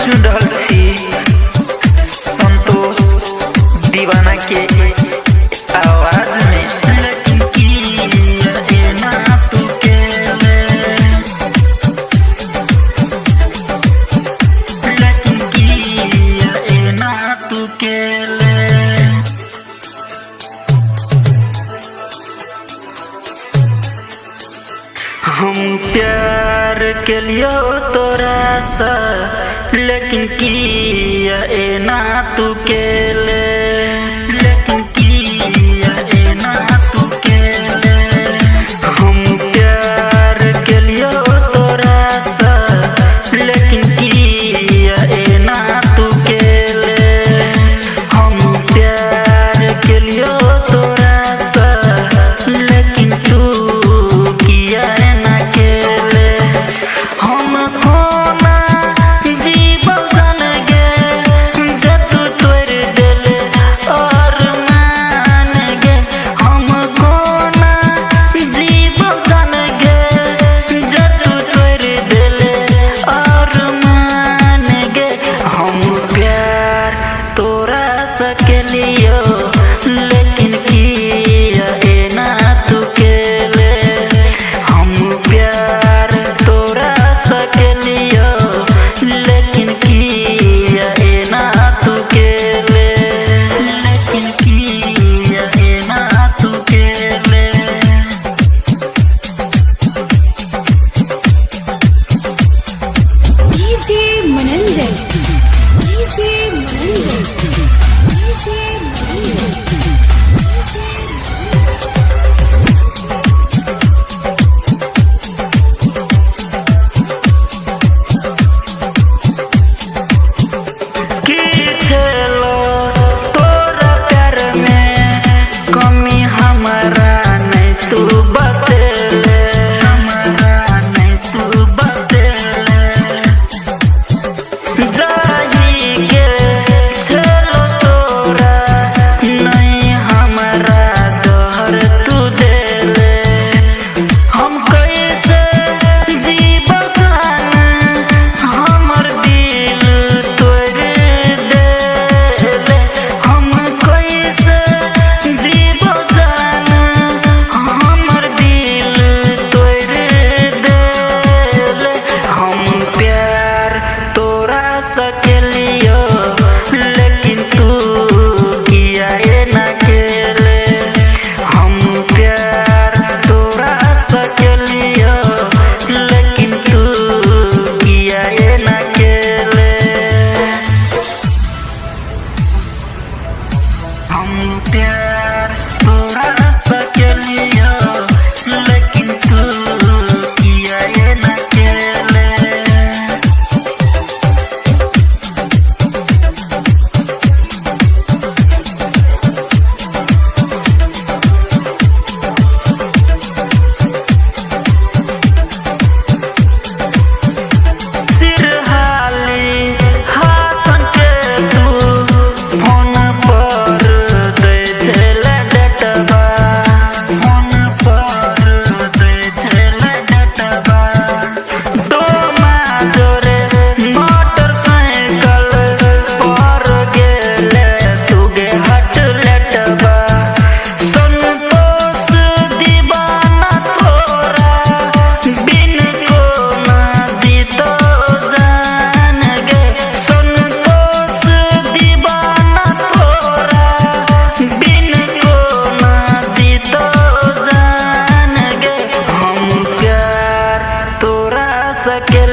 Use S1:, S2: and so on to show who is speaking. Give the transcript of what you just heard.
S1: सुडल छी संतोष दीवाना के आवाज में। लेकिन किया ना तू केले, लेकिन किया ना तू केले। हम प्यार के लिए तोरा सा, लेकिन किया ना तू केले, लेकिन किया ना तू केले। हम प्यार के लिए तोरा सा, लेकिन किया ना तू केले। हम प्यार के लिए तोरा सा, लेकिन तू किया ना केले। हम खोना जीवन जान गे, जब तू तोड़ देले और मान गे। हम खोना जीवन जान गे, जब तू तोड़ देले और मान गे। हम प्यार तोरा सके लियो, लेकिन किया ना तू केले। हम प्यार तोरा सके लियो, लेकिन किया ना तू केले, लेकिन किया ना तू केले।
S2: डीजे मनंजन, डीजे मनंजन, डीजे मनंजन।
S1: की छेलो तोरा प्यार में कमी हमारा नहीं तू बतेले, हमारा नहीं तू बतेले। जाही के छेलो तोरा नहीं हमारा जहर तू देले। हम कैसे जीवन जान, हमर दिल तोड़ देले। हम कैसे जीवन जान, हमर दिल तोड़ देले। हम प्यार तोरा सके लियो, लेकिन तू किया ना केले। हम प्यार तोरा सके लियो, लेकिन तू किया ना केले। हम प्यार तोरा सके लियो, लेकिन तू किया ना केले। सिरहाली हासन के तू फोन पर दे छेले डटबा, फोन पर दे छेले डटबा। डोमा जोरे मोटरसाइकिल पर गेले तुगे हट लेटबा। संतोष दीवाना तोरा बिन को ना जीतो जान गे। संतोष दीवाना तोरा बिन को ना जीतो जान गे। हम प्यार तोरा सके